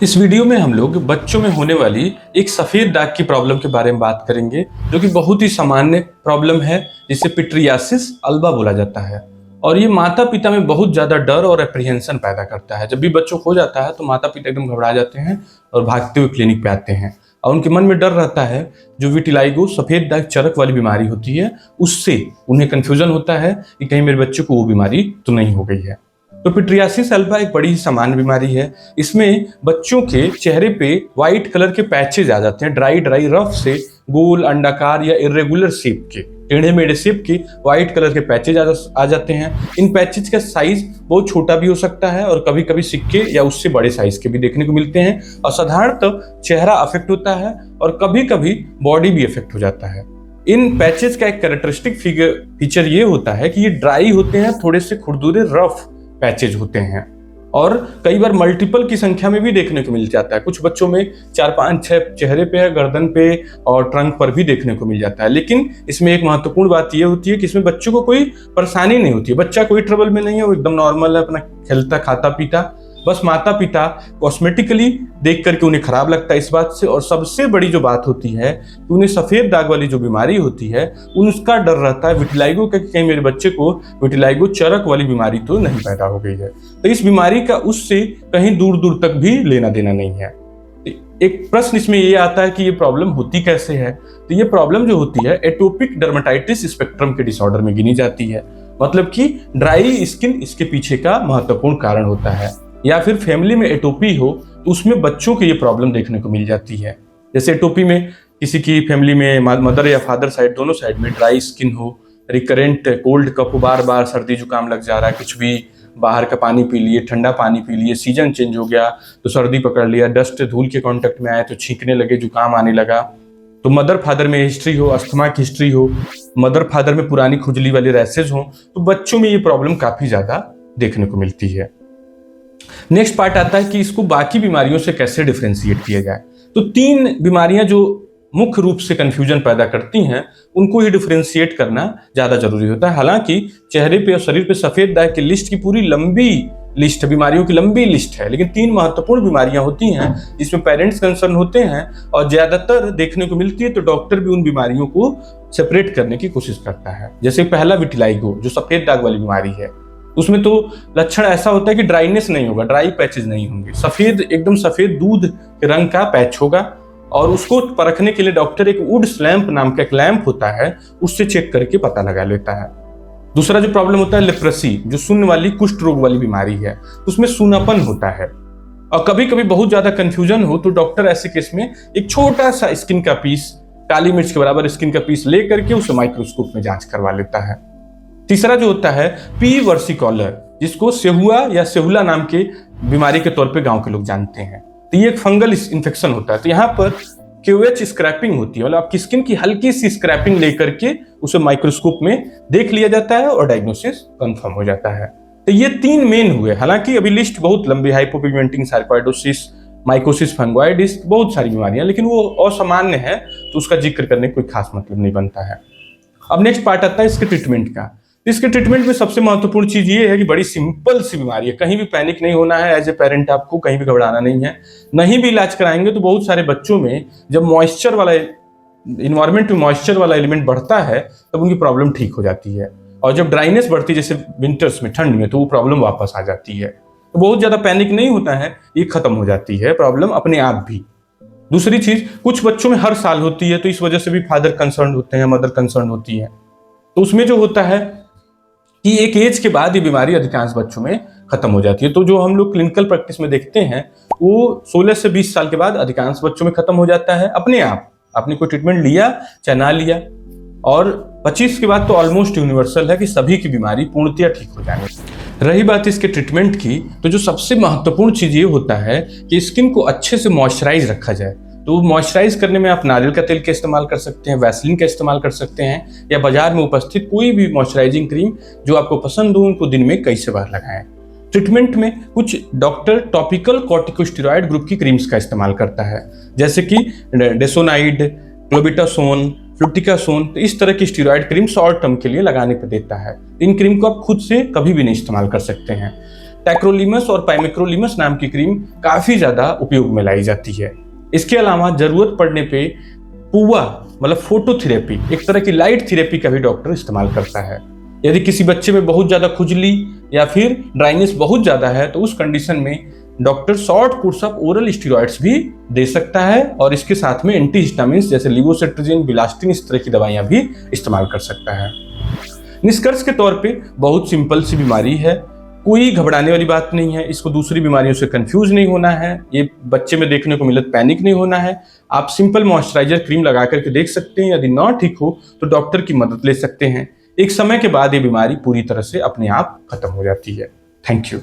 इस वीडियो में हम लोग बच्चों में होने वाली एक सफेद दाग की प्रॉब्लम के बारे में बात करेंगे, जो कि बहुत ही सामान्य प्रॉब्लम है, जिसे पिट्रियासिस अल्बा बोला जाता है। और ये माता पिता में बहुत ज्यादा डर और एप्रीहेंशन पैदा करता है। जब भी बच्चों को हो जाता है तो माता पिता एकदम घबरा जाते हैं और भागते हुए क्लिनिक पे आते हैं, और उनके मन में डर रहता है जो विटिलाइगो सफेद दाग चरक वाली बीमारी होती है, उससे उन्हें कंफ्यूजन होता है कि कहीं मेरे बच्चे को वो बीमारी तो नहीं हो गई है। तो पिट्रियासिस अल्बा एक बड़ी ही सामान्य बीमारी है। इसमें बच्चों के चेहरे पे व्हाइट कलर के पैचेज आ जाते हैं, ड्राई रफ से गोल, अंडाकार या इरेगुलर शेप के, टेढ़े मेढ़े शेप के व्हाइट कलर के पैचेज आ जाते हैं। इन पैचेज का साइज बहुत छोटा भी हो सकता है और कभी कभी सिक्के या उससे बड़े साइज के भी देखने को मिलते हैं। और साधारणतः चेहरा अफेक्ट होता है और कभी कभी बॉडी भी अफेक्ट हो जाता है। इन पैचेज का एक कैरेक्टरिस्टिक फीचर ये होता है कि ये ड्राई होते हैं, थोड़े से खुरदुरे रफ पैचेज होते हैं, और कई बार मल्टीपल की संख्या में भी देखने को मिल जाता है। कुछ बच्चों में 4, 5, 6 चेहरे पे, गर्दन पे और ट्रंक पर भी देखने को मिल जाता है। लेकिन इसमें एक महत्वपूर्ण बात यह होती है कि इसमें बच्चों को कोई परेशानी नहीं होती है। बच्चा कोई ट्रबल में नहीं है, वो एकदम नॉर्मल है, अपना खेलता खाता पीता। बस माता पिता कॉस्मेटिकली देख करके उन्हें खराब लगता है इस बात से। और सबसे बड़ी जो बात होती है कि उन्हें सफेद दाग वाली जो बीमारी होती है उसका डर रहता है विटिलाइगो का, कि कहीं मेरे बच्चे को विटिलाइगो चरक वाली बीमारी तो नहीं पैदा हो गई है। तो इस बीमारी का उससे कहीं दूर दूर तक भी लेना देना नहीं है। एक प्रश्न इसमें ये आता है कि ये प्रॉब्लम होती कैसे है। तो ये प्रॉब्लम जो होती है एटोपिक डर्मेटाइटिस स्पेक्ट्रम के डिसऑर्डर में गिनी जाती है। मतलब कि ड्राई स्किन इसके पीछे का महत्वपूर्ण कारण होता है। या फिर फैमिली में एटोपी हो तो उसमें बच्चों को ये प्रॉब्लम देखने को मिल जाती है। जैसे एटोपी में किसी की फैमिली में मदर या फादर साइड, दोनों साइड में ड्राई स्किन हो, रिकरेंट कोल्ड कफ हो, बार बार सर्दी जुकाम लग जा रहा है, कुछ भी बाहर का पानी पी लिए, ठंडा पानी पी लिए, सीजन चेंज हो गया तो सर्दी पकड़ लिया, डस्ट धूल के कांटेक्ट में आए तो छींकने लगे, जुकाम आने लगा। तो मदर फादर में हिस्ट्री हो, अस्थमा की हिस्ट्री हो, मदर फादर में पुरानी खुजली वाले रैसेज हो, तो बच्चों में ये प्रॉब्लम काफी ज्यादा देखने को मिलती है। नेक्स्ट पार्ट आता है कि इसको बाकी बीमारियों से कैसे डिफरेंशिएट किया जाए। तो 3 बीमारियां जो मुख्य रूप से कंफ्यूजन पैदा करती हैं, उनको ही डिफरेंशिएट करना ज्यादा जरूरी होता है। हालांकि चेहरे पे और शरीर पे सफेद दाग की लिस्ट की पूरी लंबी लिस्ट है, बीमारियों की लंबी लिस्ट है, लेकिन 3 महत्वपूर्ण बीमारियां होती हैं जिसमें पेरेंट्स कंसर्न होते हैं और ज्यादातर देखने को मिलती है। तो डॉक्टर भी उन बीमारियों को सेपरेट करने की कोशिश करता है। जैसे पहला विटिलाइगो जो सफेद दाग वाली बीमारी है, उसमें तो लक्षण ऐसा होता है कि ड्राइनेस नहीं होगा, ड्राई पैचेज नहीं होंगे, सफेद एकदम सफेद दूध के रंग का पैच होगा। और उसको परखने के लिए डॉक्टर एक वुड स्लैम्प नाम का एक लैंप होता है, उससे चेक करके पता लगा लेता है। दूसरा जो प्रॉब्लम होता है लेप्रेसी, जो शून्य वाली कुष्ठ रोग वाली बीमारी है, उसमें सूनापन होता है। और कभी कभी बहुत ज्यादा कंफ्यूजन हो तो डॉक्टर ऐसे केस में एक छोटा सा स्किन का पीस, काली मिर्च के बराबर स्किन का पीस ले करके उसे माइक्रोस्कोप में जांच करवा लेता है। तीसरा जो होता है पी वर्सिकोलर, जिसको सेहुआ या सेहुला नाम के बीमारी के तौर पे गांव के लोग जानते हैं। तो ये एक फंगल इन्फेक्शन होता है। तो यहाँ पर QH स्क्रैपिंग होती है, मतलब आपकी स्किन की हल्की सी स्क्रैपिंग लेकर के उसे माइक्रोस्कोप में देख लिया जाता है और डायग्नोसिस कंफर्म हो जाता है। तो ये 3 मेन हुए। हालांकि अभी लिस्ट बहुत लंबी, हाइपोपिगमेंटिंग सार्कोइडोसिस, माइकोसिस फंगोइडिस, बहुत सारी बीमारियां, लेकिन वो असामान्य है तो उसका जिक्र करने कोई खास मतलब नहीं बनता है। अब नेक्स्ट पार्ट आता है इसके ट्रीटमेंट का। इसके ट्रीटमेंट में सबसे महत्वपूर्ण चीज ये है कि बड़ी सिंपल सी बीमारी है, कहीं भी पैनिक नहीं होना है। एज ए पेरेंट आपको कहीं भी घबराना नहीं है। नहीं भी इलाज कराएंगे तो बहुत सारे बच्चों में जब मॉइस्चर वाला इन्वायरमेंट में मॉइस्चर वाला एलिमेंट बढ़ता है तब उनकी प्रॉब्लम ठीक हो जाती है। और जब ड्राइनेस बढ़ती है, जैसे विंटर्स में, ठंड में, तो वो प्रॉब्लम वापस आ जाती है। तो बहुत ज्यादा पैनिक नहीं होता है, ये खत्म हो जाती है प्रॉब्लम अपने आप भी। दूसरी चीज, कुछ बच्चों में हर साल होती है, तो इस वजह से भी फादर कंसर्न होते हैं, मदर कंसर्न होती है। तो उसमें जो होता है कि एक एज के बाद ये बीमारी अधिकांश बच्चों में खत्म हो जाती है। तो जो हम लोग क्लिनिकल प्रैक्टिस में देखते हैं वो 16 से 20 साल के बाद अधिकांश बच्चों में खत्म हो जाता है अपने आप। आपने कोई ट्रीटमेंट लिया चाहे ना लिया। और 25 के बाद तो ऑलमोस्ट यूनिवर्सल है कि सभी की बीमारी पूर्णतया ठीक हो जाएगी। रही बात इसके ट्रीटमेंट की, तो जो सबसे महत्वपूर्ण चीज ये होता है कि स्किन को अच्छे से मॉइस्चराइज रखा जाए। तो मॉइस्चराइज करने में आप नारियल का तेल का इस्तेमाल कर सकते हैं, वैसलीन का इस्तेमाल कर सकते हैं, या बाजार में उपस्थित कोई भी मॉइस्चराइजिंग क्रीम जो आपको पसंद हो उनको दिन में कई से बार लगाएं। ट्रीटमेंट में कुछ डॉक्टर टॉपिकल कॉर्टिकोस्टेरॉइड ग्रुप की क्रीम्स का इस्तेमाल करता है, जैसे कि डेसोनाइड, क्लोबिटासोन, फ्लुटिकासोन। तो इस तरह की स्टेरॉइड क्रीम शॉर्ट टर्म के लिए लगाने पर देता है। इन क्रीम को आप खुद से कभी भी नहीं इस्तेमाल कर सकते हैं। टैक्रोलिमस और पाइमेक्रोलिमस नाम की क्रीम काफी ज्यादा उपयोग में लाई जाती है। इसके अलावा जरूरत पड़ने पे पुआ मतलब फोटोथेरेपी, एक तरह की लाइट थेरेपी का भी डॉक्टर इस्तेमाल करता है। यदि किसी बच्चे में बहुत ज्यादा खुजली या फिर ड्राइनेस बहुत ज्यादा है तो उस कंडीशन में doctor short course of oral steroids भी दे सकता है और इसके साथ में एंटीहिस्टामिन्स जैसे लिवोसेट्रिजिन, बिलास्टिन इस तरह की दवाइयां भी इस्तेमाल कर सकता है। निष्कर्ष के तौर पे बहुत सिंपल सी बीमारी है, कोई घबराने वाली बात नहीं है, इसको दूसरी बीमारियों से कंफ्यूज नहीं होना है, ये बच्चे में देखने को मिले पैनिक नहीं होना है। आप सिंपल मॉइस्चराइजर क्रीम लगा करके देख सकते हैं, यदि ना ठीक हो तो डॉक्टर की मदद ले सकते हैं। एक समय के बाद ये बीमारी पूरी तरह से अपने आप खत्म हो जाती है। Thank you.